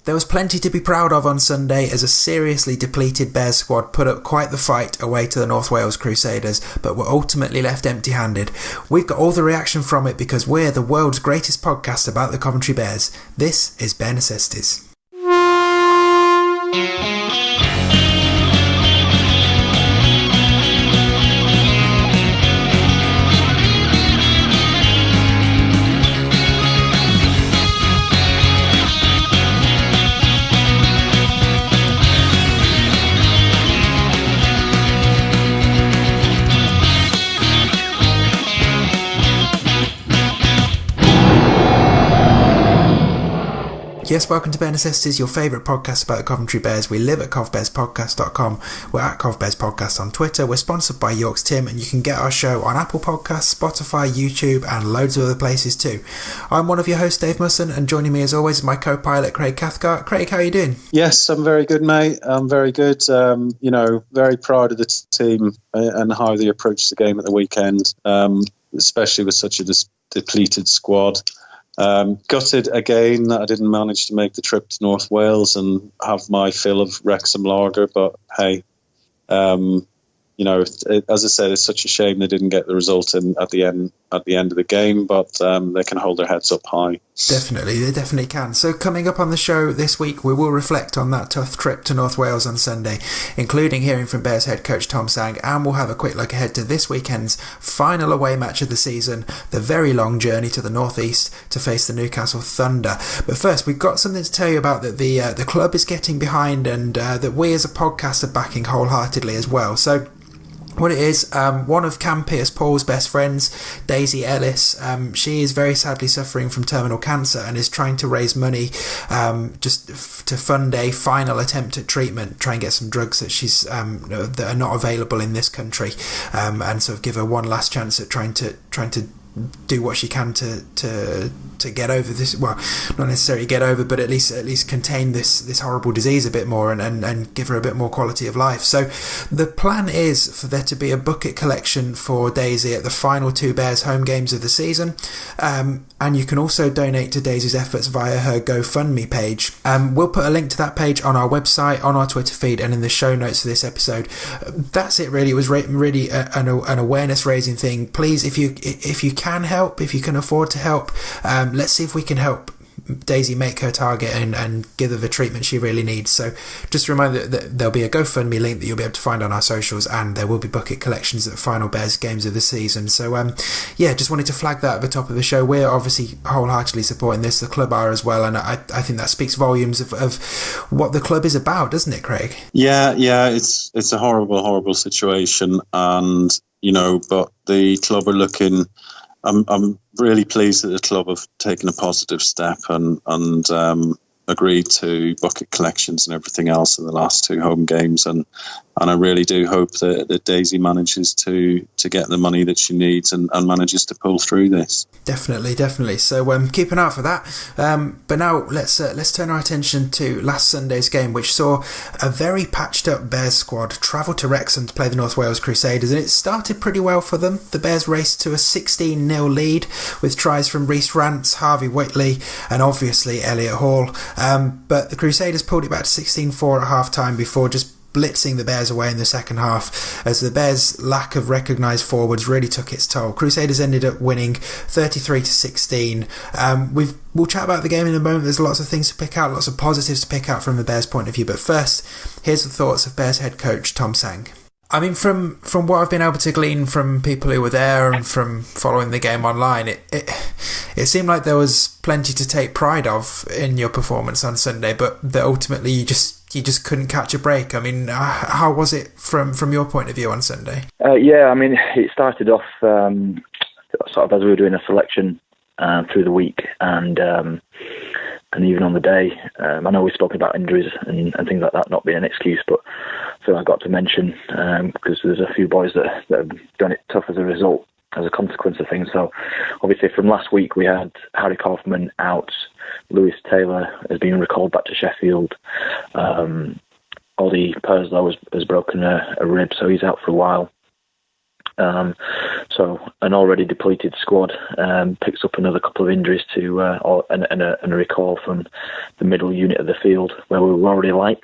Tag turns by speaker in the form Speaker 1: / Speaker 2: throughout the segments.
Speaker 1: There was plenty to be proud of on Sunday as a seriously depleted Bears squad put up quite the fight away to the North Wales Crusaders, but were ultimately left empty-handed. We've got all the reaction from it because we're the world's greatest podcast about the Coventry Bears. This is Bear Necessities. Yes, welcome to Bear Necessities, your favourite podcast about the Coventry Bears. We live at covbearspodcast.com. We're at covbearspodcast on Twitter. We're sponsored by York's Tim, and you can get our show on Apple Podcasts, Spotify, YouTube, and loads of other places too. I'm one of your hosts, Dave Musson, and joining me as always is my co-pilot, Craig Cathcart. Craig, how are you doing?
Speaker 2: Yes, I'm very good, mate. I'm very good. Very proud of the team and how they approached the game at the weekend, especially with such a depleted squad. Gutted again that I didn't manage to make the trip to North Wales and have my fill of Wrexham lager, but hey, as I said, it's such a shame they didn't get the result at the end of the game, but they can hold their heads up high.
Speaker 1: Definitely, they definitely can. So coming up on the show this week, we will reflect on that tough trip to North Wales on Sunday, including hearing from Bears head coach Tom Tsang, and we'll have a quick look ahead to this weekend's final away match of the season, the very long journey to the northeast to face the Newcastle Thunder. But first, we've got something to tell you about that the club is getting behind, and that we as a podcast are backing wholeheartedly as well. So what it is, one of Cam Pierce-Paul's best friends, Daisy Ellis, she is very sadly suffering from terminal cancer and is trying to raise money just to fund a final attempt at treatment, try and get some drugs that she's that are not available in this country, and sort of give her one last chance at trying to do what she can to get over this, well, not necessarily get over, but at least contain this horrible disease a bit more and give her a bit more quality of life. So the plan is for there to be a bucket collection for Daisy at the final two Bears home games of the season, and you can also donate to Daisy's efforts via her GoFundMe page. We'll put a link to that page on our website, on our Twitter feed, and in the show notes for this episode. That's it really. It was really an awareness raising thing. Please, if you can help, if you can afford to help, let's see if we can help Daisy make her target and give her the treatment she really needs. So just a reminder that there'll be a GoFundMe link that you'll be able to find on our socials, and there will be bucket collections at the final Bears games of the season. So just wanted to flag that at the top of the show. We're obviously wholeheartedly supporting this, the club are as well, and I think that speaks volumes of what the club is about, doesn't it, Craig?
Speaker 2: Yeah, it's a horrible situation, and but the club are looking. I'm really pleased that the club have taken a positive step and agreed to bucket collections and everything else in the last two home games, and I really do hope that Daisy manages to get the money that she needs and manages to pull through this.
Speaker 1: Definitely. So keep an eye out for that. But now let's turn our attention to last Sunday's game, which saw a very patched up Bears squad travel to Wrexham to play the North Wales Crusaders, and it started pretty well for them. The Bears raced to a 16-0 lead with tries from Rhys Rance, Harvey Whitley, and obviously Elliot Hall. But the Crusaders pulled it back to 16-4 at half-time before just blitzing the Bears away in the second half, as the Bears' lack of recognised forwards really took its toll. Crusaders ended up winning 33-16. We'll chat about the game in a moment. There's lots of things to pick out, lots of positives to pick out from the Bears' point of view. But first, here's the thoughts of Bears head coach Tom Tsang. I mean, from what I've been able to glean from people who were there and from following the game online, it seemed like there was plenty to take pride of in your performance on Sunday, but that ultimately you just couldn't catch a break. I mean, how was it from your point of view on Sunday?
Speaker 3: It started off sort of as we were doing a selection through the week, and even on the day. I know we've spoken about injuries and things like that not being an excuse, but I feel I got to mention because there's a few boys that have done it tough as a result, as a consequence of things. So obviously from last week we had Harry Kaufman out, Lewis Taylor has been recalled back to Sheffield, Ollie Perslow has broken a rib, so he's out for a while. So an already depleted squad picks up another couple of injuries and a recall from the middle unit of the field where we were already light.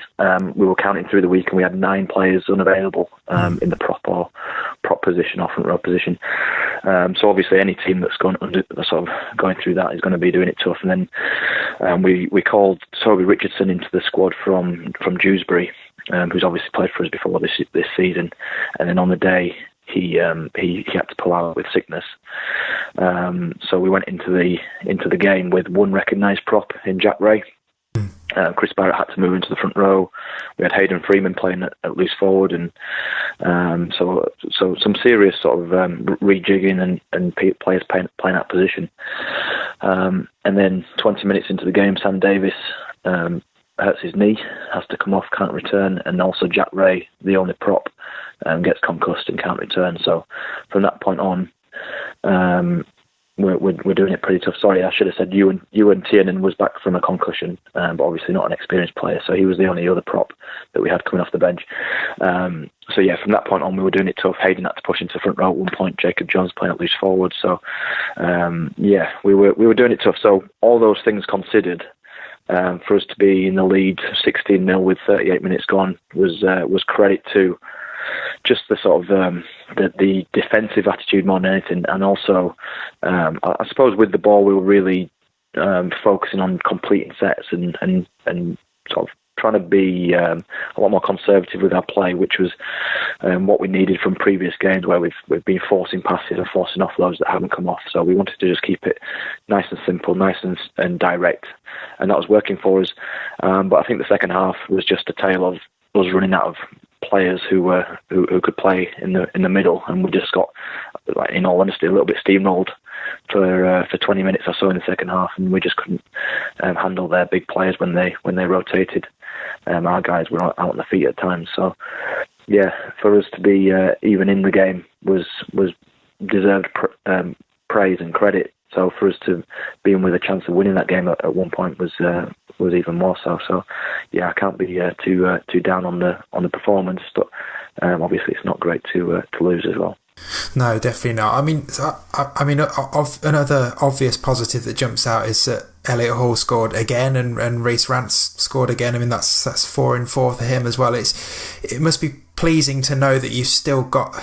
Speaker 3: We were counting through the week and we had 9 players unavailable in the prop position or front row position. So obviously any team that's going through that is going to be doing it tough. And then we called Toby Richardson into the squad from Dewsbury, who's obviously played for us before this season. And then on the day he had to pull out with sickness. So we went into the game with one recognised prop in Jack Ray. Chris Barrett had to move into the front row. We had Hayden Freeman playing at loose forward, and so some serious sort of rejigging and players playing that position. And then 20 minutes into the game, Sam Davis hurts his knee, has to come off, can't return, and also Jack Ray, the only prop, gets concussed and can't return. So from that point on, we're doing it pretty tough. Sorry, I should have said Ewan Tiernan was back from a concussion, but obviously not an experienced player, so he was the only other prop that we had coming off the bench. So yeah, from that point on, we were doing it tough. Hayden had to push into the front row at one point. Jacob Jones playing at loose forward. So yeah, we were doing it tough. So all those things considered, for us to be in the lead 16-0 with 38 minutes gone was credit to just the sort of the defensive attitude more than anything, and also I suppose with the ball we were really focusing on completing sets and sort of trying to be a lot more conservative with our play, which was what we needed from previous games where we've been forcing passes and forcing offloads that haven't come off. So we wanted to just keep it nice and simple, nice and direct, and that was working for us. But I think the second half was just a tale of us running out of players who could play in the middle, and we just got, like, in all honesty, a little bit steamrolled for 20 minutes or so in the second half, and we just couldn't handle their big players when they rotated. Our guys were out on the feet at times. So yeah, for us to be even in the game was deserved praise and credit. So for us to be in with a chance of winning that game at one point was even more so. So yeah, I can't be too down on the performance, but obviously it's not great to lose as well.
Speaker 1: No, definitely not. I mean, another obvious positive that jumps out is that Elliot Hall scored again, and Rhys Rance scored again. I mean, that's 4 in 4 for him as well. It must be pleasing to know that you've still got,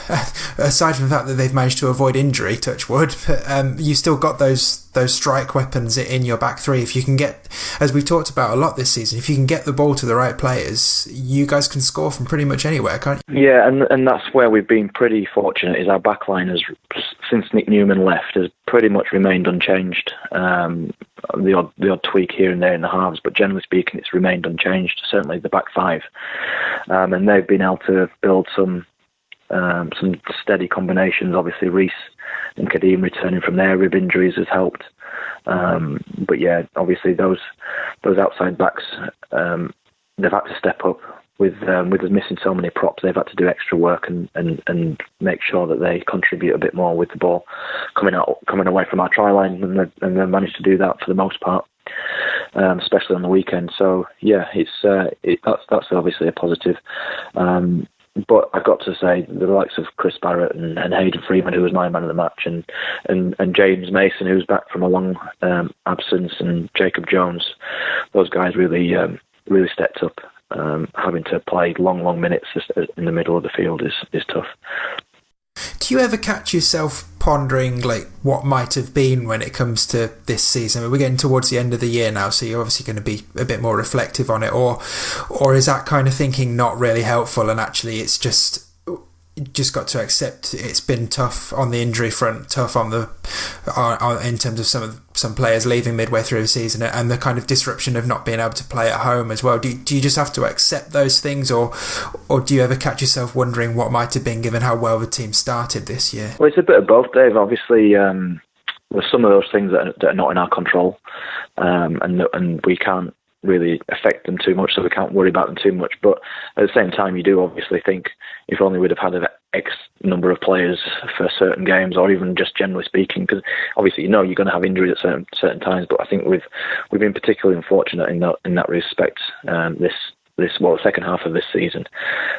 Speaker 1: aside from the fact that they've managed to avoid injury, touch wood, you've still got those strike weapons in your back three. If you can get, as we've talked about a lot this season, if you can get the ball to the right players, you guys can score from pretty much anywhere, can't you?
Speaker 3: Yeah, and that's where we've been pretty fortunate, is our back line has, since Nick Newman left, has pretty much remained unchanged. The odd tweak here and there in the halves, but generally speaking, it's remained unchanged. Certainly the back five, and they've been able to build some steady combinations. Obviously, Rhys and Kadeem returning from their rib injuries has helped. But yeah, obviously those outside backs, they've had to step up. With us missing so many props, they've had to do extra work and make sure that they contribute a bit more with the ball coming away from our try line, and they've managed to do that for the most part, especially on the weekend. So yeah, that's obviously a positive. But I've got to say, the likes of Chris Barrett and Hayden Freeman, who was my man of the match, and James Mason, who's back from a long absence, and Jacob Jones, those guys really stepped up. Having to play long minutes in the middle of the field is tough.
Speaker 1: Do you ever catch yourself pondering like what might have been when it comes to this season? We're getting towards the end of the year now, so you're obviously going to be a bit more reflective on it, or is that kind of thinking not really helpful, and actually it's just got to accept it's been tough on the injury front, tough on in terms of some players leaving midway through the season, and the kind of disruption of not being able to play at home as well. Do you just have to accept those things, or do you ever catch yourself wondering what might have been, given how well the team started this year?
Speaker 3: Well, it's a bit of both, Dave. Obviously, there's some of those things that are not in our control, and we can't really affect them too much, so we can't worry about them too much. But at the same time, you do obviously think, if only we'd have had an X number of players for certain games, or even just generally speaking, because obviously you're going to have injuries at certain times. But I think we've been particularly unfortunate in that respect second half of this season,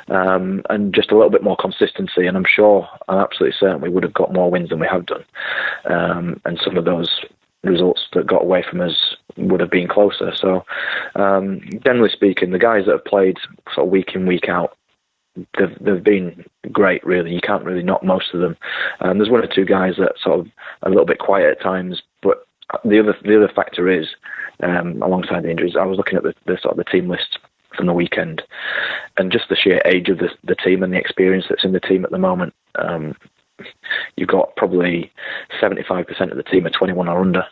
Speaker 3: and just a little bit more consistency. And I'm absolutely certain we would have got more wins than we have done, and some of those results that got away from us would have been closer. So, generally speaking, the guys that have played sort of week in, week out, they've been great, really. You can't really knock most of them. There's one or two guys that sort of are a little bit quiet at times, but the other factor is, alongside the injuries, I was looking at the sort of the team list from the weekend, and just the sheer age of the team and the experience that's in the team at the moment. You've got probably 75% of the team are 21 or under,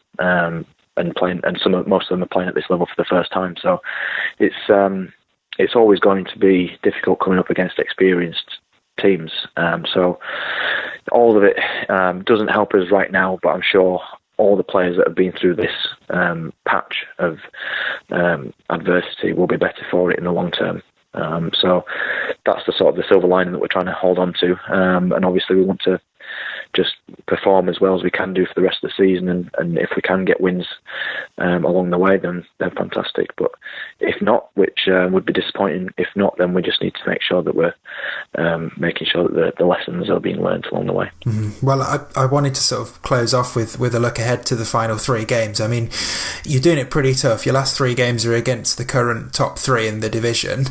Speaker 3: and playing, and most of them are playing at this level for the first time. So it's always going to be difficult coming up against experienced teams. So all of it doesn't help us right now, but I'm sure all the players that have been through this patch of adversity will be better for it in the long term. So that's the sort of the silver lining that we're trying to hold on to. And obviously we want to just perform as well as we can do for the rest of the season. And if we can get wins along the way, then fantastic. But if not, which would be disappointing, if not, then we just need to make sure that we're making sure that the lessons are being learned along the way.
Speaker 1: Mm-hmm. Well, I wanted to sort of close off with a look ahead to the final 3 games. I mean, you're doing it pretty tough. Your last 3 games are against the current top 3 in the division.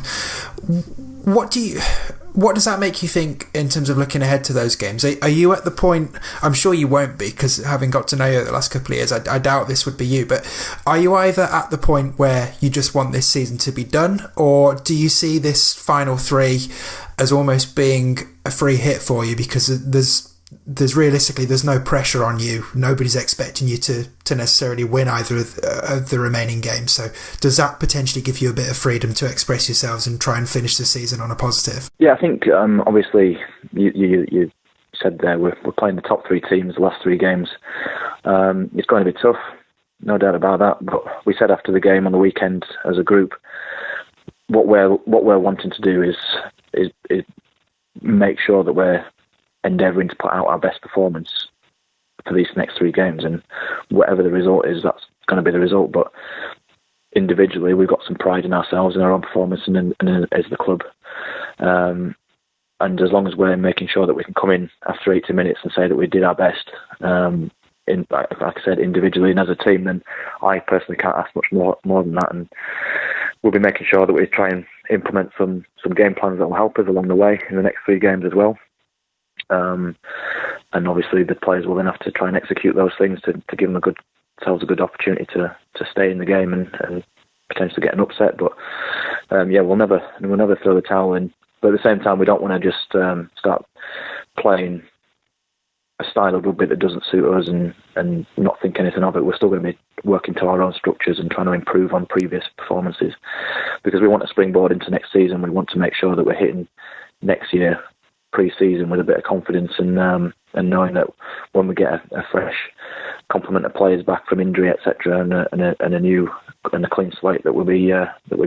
Speaker 1: What does that make you think in terms of looking ahead to those games? Are you at the point, I'm sure you won't be, because having got to know you the last couple of years, I doubt this would be you, but are you either at the point where you just want this season to be done, or do you see this final 3 as almost being a free hit for you, because there's realistically, there's no pressure on you. Nobody's expecting you to necessarily win either of the remaining games. So does that potentially give you a bit of freedom to express yourselves and try and finish the season on a positive?
Speaker 3: Yeah, I think obviously you said there we're playing the top 3 teams the last 3 games. It's going to be tough, no doubt about that. But we said after the game on the weekend as a group, what we're wanting to do is make sure that we're endeavouring to put out our best performance for these next 3 games, and whatever the result is, that's going to be the result. But individually, we've got some pride in ourselves and our own performance and as the club, and as long as we're making sure that we can come in after 80 minutes and say that we did our best, like I said, individually and as a team, then I personally can't ask much more than that. And we'll be making sure that we try and implement some game plans that will help us along the way in the next 3 games as well. And obviously the players will then have to try and execute those things to give them themselves a good opportunity to stay in the game and potentially get an upset. But we'll never throw the towel in. But at the same time, we don't want to just start playing a style of rugby that doesn't suit us and not think anything of it. We're still going to be working to our own structures and trying to improve on previous performances, because we want to springboard into next season. We want to make sure that we're hitting next year pre-season with a bit of confidence and knowing that when we get a fresh complement of players back from injury, etc., and a new and a clean slate, that we'll be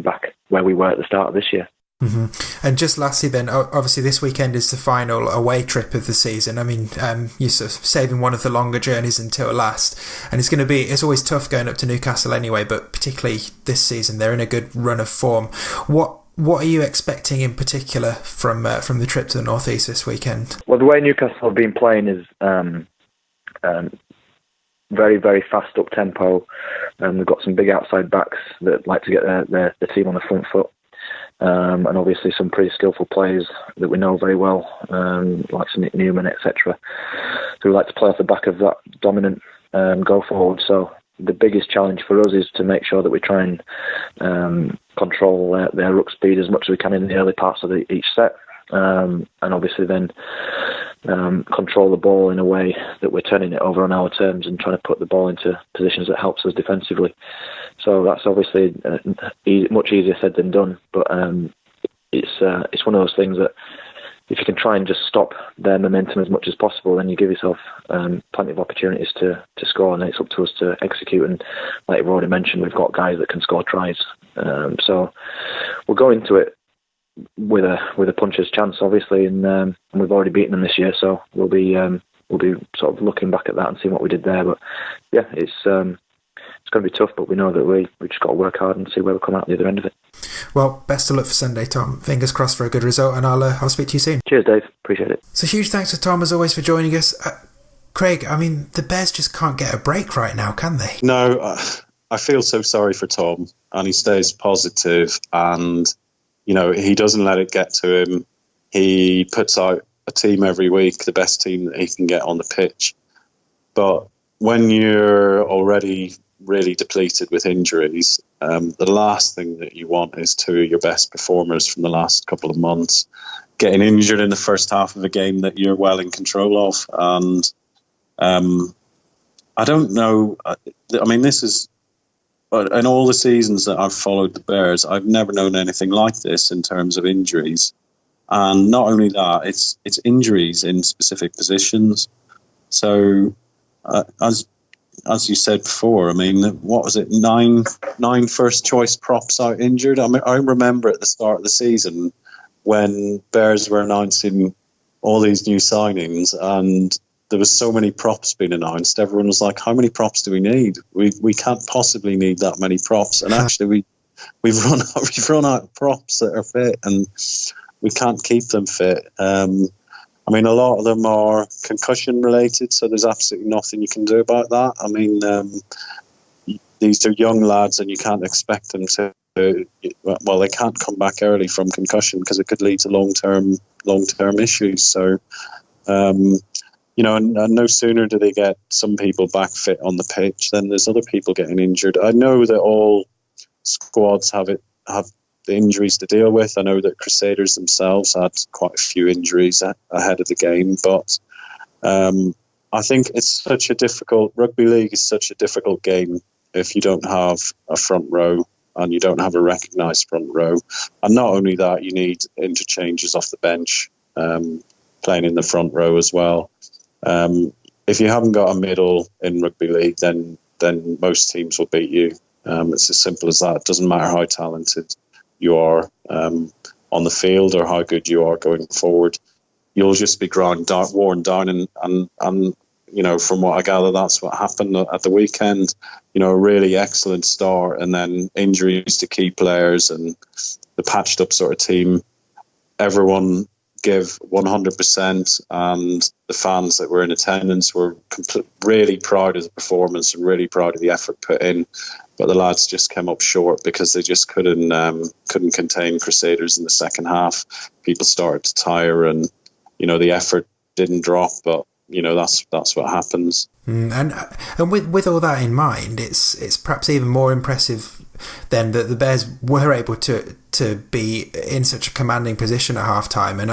Speaker 3: back where we were at the start of this year.
Speaker 1: Mm-hmm. And just lastly then, obviously this weekend is the final away trip of the season. I mean, you're sort of saving one of the longer journeys until last, and it's always tough going up to Newcastle anyway, but particularly this season they're in a good run of form. What are you expecting in particular from the trip to the North East this weekend? Well,
Speaker 3: the way Newcastle have been playing is very, very fast up tempo, and they've got some big outside backs that like to get their team on the front foot, and obviously some pretty skillful players that we know very well, like Nick Newman, etc., who like to play off the back of that dominant go forward. So the biggest challenge for us is to make sure that we try and control their ruck speed as much as we can in the early parts of each set, and obviously then control the ball in a way that we're turning it over on our terms and trying to put the ball into positions that helps us defensively. So that's obviously much easier said than done, but it's one of those things that if you can try and just stop their momentum as much as possible, then you give yourself plenty of opportunities to score, and it's up to us to execute. And like you've already mentioned, we've got guys that can score tries. So we'll go into it with a puncher's chance, obviously, and we've already beaten them this year, so we'll be sort of looking back at that and seeing what we did there. But yeah, it's going going to be tough, but we know that we just got to work hard and see where we come out the other end of it.
Speaker 1: Well, best of luck for Sunday, Tom. Fingers crossed for a good result, and I'll speak to you soon.
Speaker 3: Cheers, Dave. Appreciate it.
Speaker 1: So huge thanks to Tom, as always, for joining us. Craig, I mean, the Bears just can't get a break right now, can they?
Speaker 2: No, I feel so sorry for Tom, and he stays positive, and, you know, he doesn't let it get to him. He puts out a team every week, the best team that he can get on the pitch. But when you're already really depleted with injuries, the last thing that you want is two of your best performers from the last couple of months getting injured in the first half of a game that you're well in control of. And I don't know. I mean, this is, in all the seasons that I've followed the Bears, I've never known anything like this in terms of injuries. And not only that, it's injuries in specific positions. So, as you said before, I mean, what was it? Nine first choice props out injured. I mean, I remember at the start of the season when Bears were announcing all these new signings, and there was so many props being announced. Everyone was like, "How many props do we need? We can't possibly need that many props." And actually, we've run out of props that are fit, and we can't keep them fit. I mean, a lot of them are concussion related, so there's absolutely nothing you can do about that. I mean, these are young lads, and you can't expect them to. Well, they can't come back early from concussion because it could lead to long-term issues. So, you know, and no sooner do they get some people back fit on the pitch than there's other people getting injured. I know that all squads have the injuries to deal with. I know that Crusaders themselves had quite a few injuries ahead of the game, but I think it's such a difficult, rugby league is such a difficult game if you don't have a front row and you don't have a recognised front row. And not only that, you need interchanges off the bench playing in the front row as well. If you haven't got a middle in rugby league, then most teams will beat you. It's as simple as that. It doesn't matter how talented you are on the field or how good you are going forward. You'll just be worn down, and you know, from what I gather, that's what happened at the weekend. You know, a really excellent start, and then injuries to key players and the patched up sort of team. Everyone give 100%, and the fans that were in attendance were really proud of the performance and really proud of the effort put in. But the lads just came up short because they just couldn't contain Crusaders in the second half. People started to tire, and you know, the effort didn't drop, but you know, that's what happens.
Speaker 1: And with all that in mind, it's perhaps even more impressive then that the Bears were able to be in such a commanding position at half time. And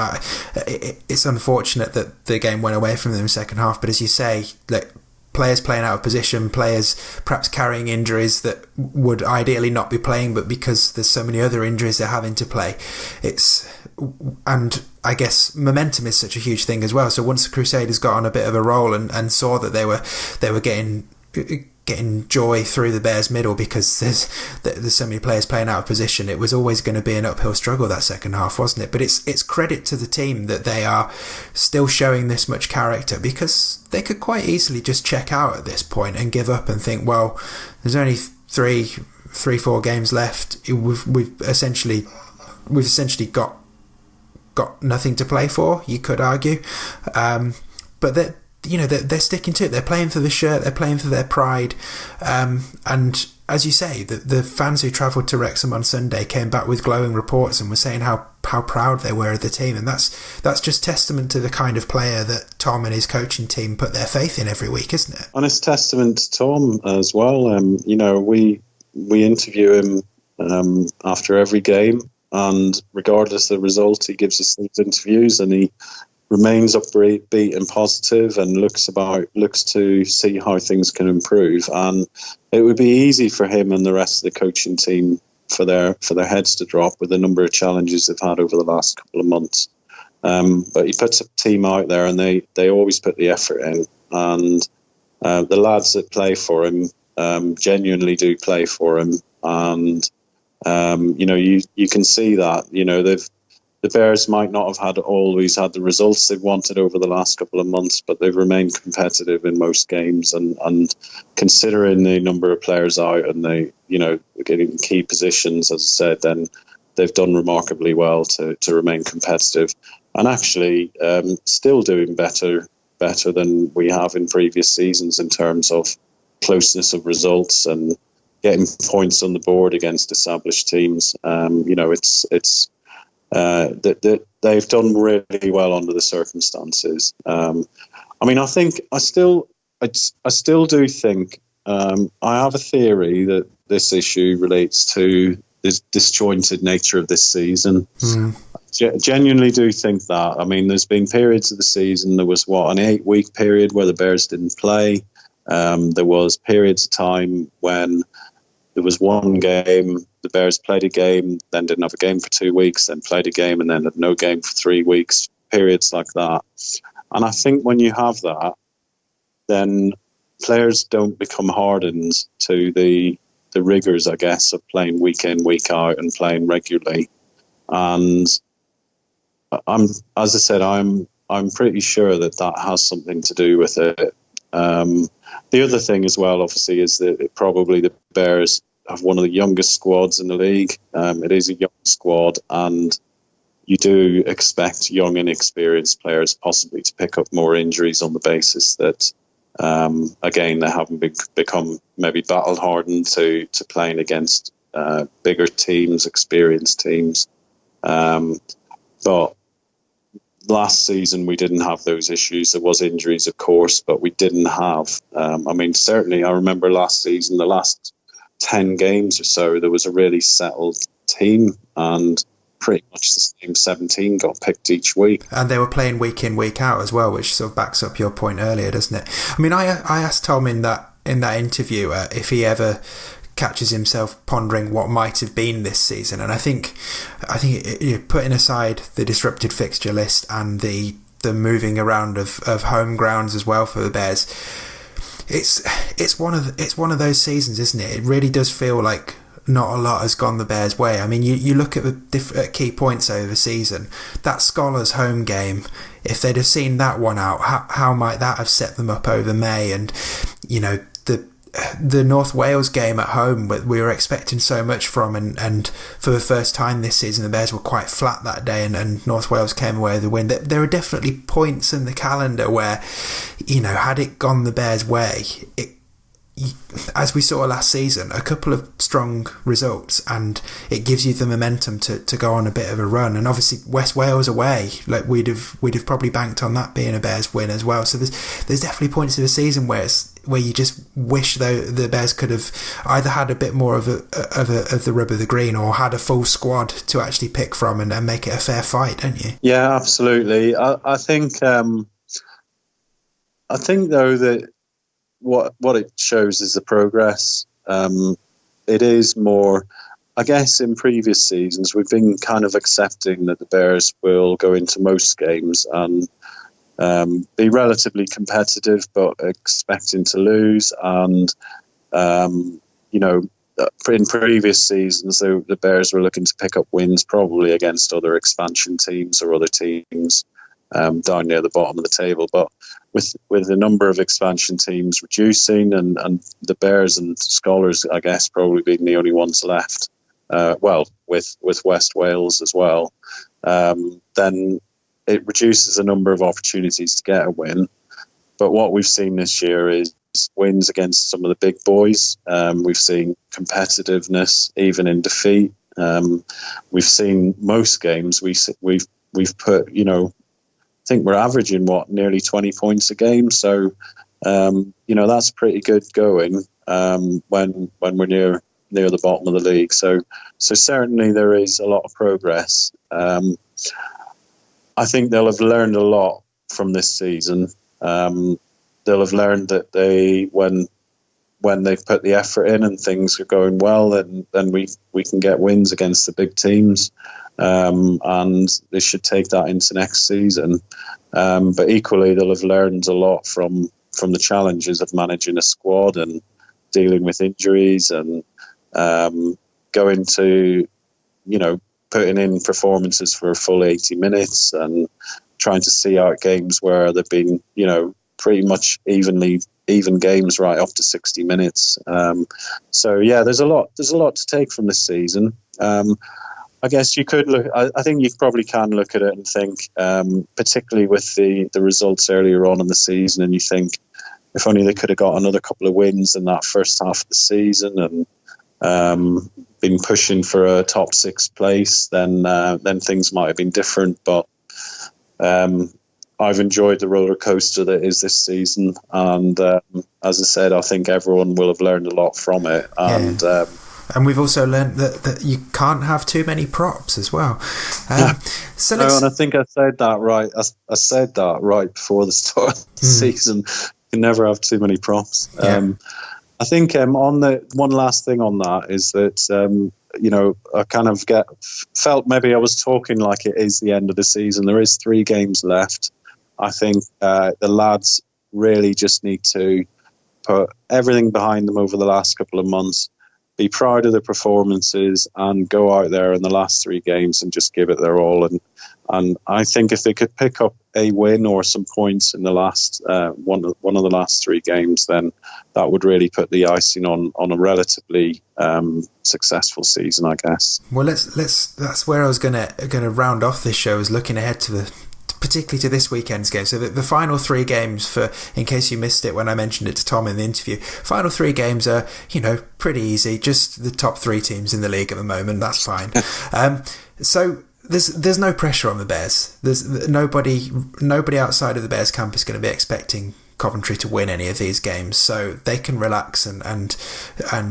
Speaker 1: it's unfortunate that the game went away from them in the second half, but as you say, like, players playing out of position, players perhaps carrying injuries that would ideally not be playing, but because there's so many other injuries they're having to play. And I guess momentum is such a huge thing as well. So once the Crusaders got on a bit of a roll and saw that they were getting joy through the Bears' middle because there's so many players playing out of position, it was always going to be an uphill struggle that second half, wasn't it? But it's credit to the team that they are still showing this much character, because they could quite easily just check out at this point and give up and think, well, there's only three, 4 games left. We've essentially got nothing to play for, you could argue, but that. You know, they're sticking to it. They're playing for the shirt. They're playing for their pride. And as you say, the fans who travelled to Wrexham on Sunday came back with glowing reports and were saying how proud they were of the team. And that's just testament to the kind of player that Tom and his coaching team put their faith in every week, isn't it? And
Speaker 2: it's testament to Tom as well. You know, we interview him after every game, and regardless of the result, he gives us these interviews, and he remains upbeat and positive, and looks to see how things can improve. And it would be easy for him and the rest of the coaching team for their heads to drop with the number of challenges they've had over the last couple of months. But he puts a team out there, and they always put the effort in. And the lads that play for him genuinely do play for him. And you know, you can see that. You know, the Bears might not have always had the results they've wanted over the last couple of months, but they've remained competitive in most games. And considering the number of players out and they, getting key positions, as I said, then they've done remarkably well to remain competitive, and actually still doing better than we have in previous seasons in terms of closeness of results and getting points on the board against established teams. They've done really well under the circumstances. I still do think I have a theory that this issue relates to the disjointed nature of this season. Genuinely do think that. There's been periods of the season. There was an 8-week period where the Bears didn't play. There was periods of time when there was one game, the Bears played a game, then didn't have a game for 2 weeks, then played a game, and then had no game for 3 weeks, periods like that. And I think when you have that, then players don't become hardened to the rigours, I guess, of playing week in, week out and playing regularly. And as I said, I'm pretty sure that has something to do with it. The other thing as well, obviously, is that probably the Bears have one of the youngest squads in the league. It is a young squad, and you do expect young, inexperienced players possibly to pick up more injuries on the basis that, again, they haven't become maybe battle-hardened to playing against bigger teams, experienced teams. But last season we didn't have those issues. There was injuries, of course, but we didn't have. Certainly I remember last season, the last 10 games or so, there was a really settled team, and pretty much the same 17 got picked each week.
Speaker 1: And they were playing week in, week out as well, which sort of backs up your point earlier, doesn't it? I asked Tom in that interview if he ever catches himself pondering what might have been this season, and I think putting aside the disrupted fixture list and the moving around of home grounds as well for the Bears, it's one of those seasons, isn't it? It really does feel like not a lot has gone the Bears' way. You look at the key points over the season. That Scholars home game, if they'd have seen that one out, how might that have set them up over May? And the North Wales game at home, we were expecting so much from, and for the first time this season the Bears were quite flat that day, and North Wales came away with the win. There are definitely points in the calendar where, had it gone the Bears' way, as we saw last season, a couple of strong results and it gives you the momentum to go on a bit of a run. And obviously West Wales away, like we'd have probably banked on that being a Bears win as well. So there's definitely points of the season where you just wish though the Bears could have either had a bit more of the rub of the green, or had a full squad to actually pick from and make it a fair fight, don't you?
Speaker 2: Yeah, absolutely. I think though that what it shows is the progress. It is more, I guess, in previous seasons we've been kind of accepting that the Bears will go into most games and be relatively competitive, but expecting to lose. And in previous seasons, the Bears were looking to pick up wins probably against other expansion teams or other teams down near the bottom of the table. But with the number of expansion teams reducing and the Bears and Scholars, I guess, probably being the only ones left, with West Wales as well, then it reduces the number of opportunities to get a win. But what we've seen this year is wins against some of the big boys. We've seen competitiveness even in defeat. We've seen most games we've put, I think we're averaging nearly 20 points a game. So that's pretty good going when we're near the bottom of the league. So certainly there is a lot of progress. I think they'll have learned a lot from this season. They'll have learned that when they've put the effort in and things are going well, then we can get wins against the big teams. And they should take that into next season. But equally, they'll have learned a lot from the challenges of managing a squad and dealing with injuries and going to, putting in performances for a full 80 minutes and trying to see out games where they've been, pretty much even games right up to 60 minutes. So yeah, there's a lot to take from this season. I guess you could look. I think you probably can look at it and think, particularly with the results earlier on in the season, and you think if only they could have got another couple of wins in that first half of the season and been pushing for a top 6 place, then things might have been different. But I've enjoyed the roller coaster that is this season, and as I said, I think everyone will have learned a lot from it. And
Speaker 1: and we've also learned that you can't have too many props as well.
Speaker 2: And I think I said that right. I said that right before the start of the season. You can never have too many props. I think on the one last thing on that is that I kind of felt maybe I was talking like it is the end of the season. There is 3 games left. I think the lads really just need to put everything behind them over the last couple of months, be proud of the performances, and go out there in the last 3 games and just give it their all. And I think if they could pick up a win or some points in the last one of the last 3 games, then that would really put the icing on a relatively successful season, I guess.
Speaker 1: Well, that's where I was gonna round off this show, is looking ahead to particularly to this weekend's game. So the final 3 games, in case you missed it when I mentioned it to Tom in the interview, final 3 games are, pretty easy. Just the top 3 teams in the league at the moment. That's fine. So there's no pressure on the Bears. There's nobody outside of the Bears camp is going to be expecting Coventry to win any of these games, so they can relax and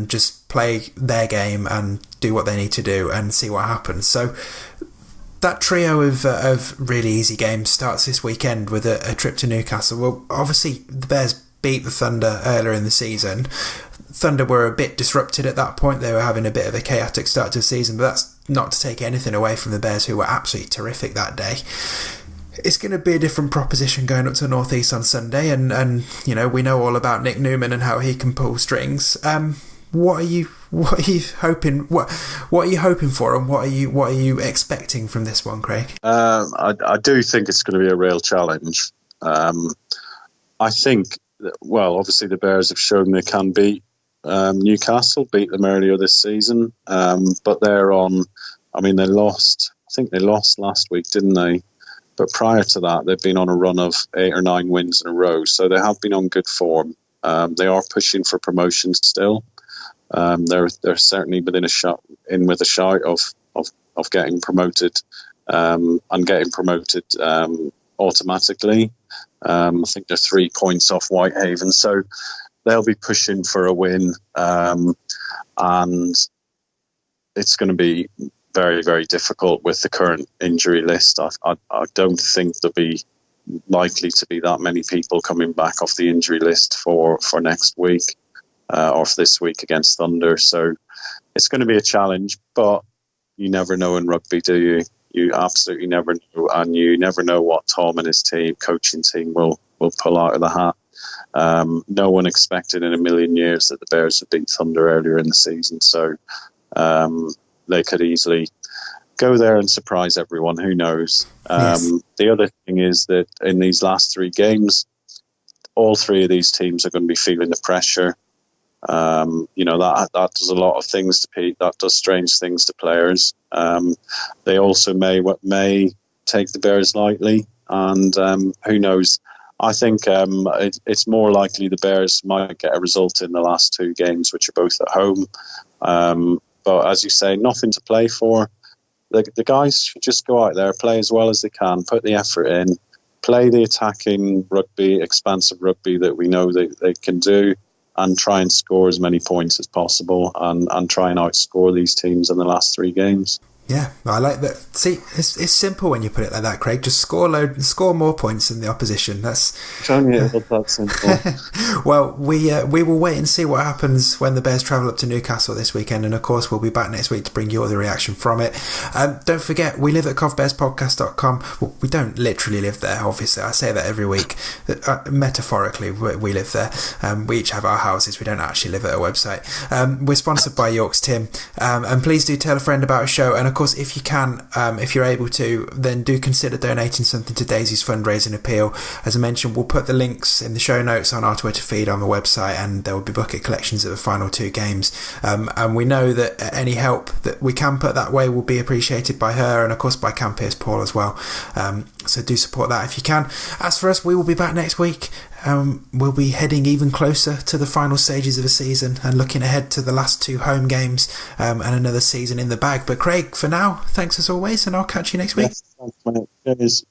Speaker 1: just play their game and do what they need to do and see what happens. So that trio of really easy games starts this weekend with a trip to Newcastle. Well, obviously the Bears beat the Thunder earlier in the season. Thunder were a bit disrupted at that point. They were having a bit of a chaotic start to the season, but that's not to take anything away from the Bears, who were absolutely terrific that day. It's going to be a different proposition going up to North East on Sunday, and we know all about Nick Newman and how he can pull strings. What are you hoping for, and what are you expecting from this one, Craig?
Speaker 2: I do think it's going to be a real challenge. I think, obviously the Bears have shown they can beat Newcastle, beat them earlier this season, but they're on. I mean, they lost. I think they lost last week, didn't they? But prior to that, they've been on a run of 8 or 9 wins in a row, so they have been on good form. They are pushing for promotion still. They're certainly within a shot of getting promoted, and getting promoted automatically. I think they're 3 points off Whitehaven, so they'll be pushing for a win, and it's going to be very, very difficult with the current injury list. I don't think there'll be likely to be that many people coming back off the injury list for next week. Or for this week against Thunder. So it's going to be a challenge, but you never know in rugby, do you? You absolutely never know, and you never know what Tom and his coaching team will pull out of the hat. No one expected in a million years that the Bears would beat Thunder earlier in the season, so they could easily go there and surprise everyone. Who knows?
Speaker 1: Yes.
Speaker 2: The other thing is that in these last 3 games, all 3 of these teams are going to be feeling the pressure. That does a lot of things to Pete. That does strange things to players. They also may take the Bears lightly, and who knows? I think it's more likely the Bears might get a result in the last 2 games, which are both at home. But as you say, nothing to play for. The guys should just go out there, play as well as they can, put the effort in, play the attacking rugby, expansive rugby that we know they can do, and try and score as many points as possible, and try and outscore these teams in the last 3 games.
Speaker 1: Yeah, I like that. See, it's simple when you put it like that, Craig. Just score more points than the opposition. That's
Speaker 2: that simple.
Speaker 1: Well, we will wait and see what happens when the Bears travel up to Newcastle this weekend, and of course we'll be back next week to bring you all the reaction from it. Don't forget, we live at covbearspodcast.com. Well, we don't literally live there, obviously. I say that every week. Metaphorically, we live there. We each have our houses. We don't actually live at a website. We're sponsored by York's Tim, and please do tell a friend about our show. And of course, if you can, if you're able to, then do consider donating something to Daisy's fundraising appeal. As I mentioned, we'll put the links in the show notes on our Twitter feed, on the website, and there will be bucket collections at the final 2 games. And we know that any help that we can put that way will be appreciated by her, and of course by Cam Pearce-Paul as well. So do support that if you can. As for us, we will be back next week. We'll be heading even closer to the final stages of the season and looking ahead to the last 2 home games, and another season in the bag. But Craig, for now, thanks as always, and I'll catch you next week.
Speaker 2: Yes, thanks, mate. Cheers.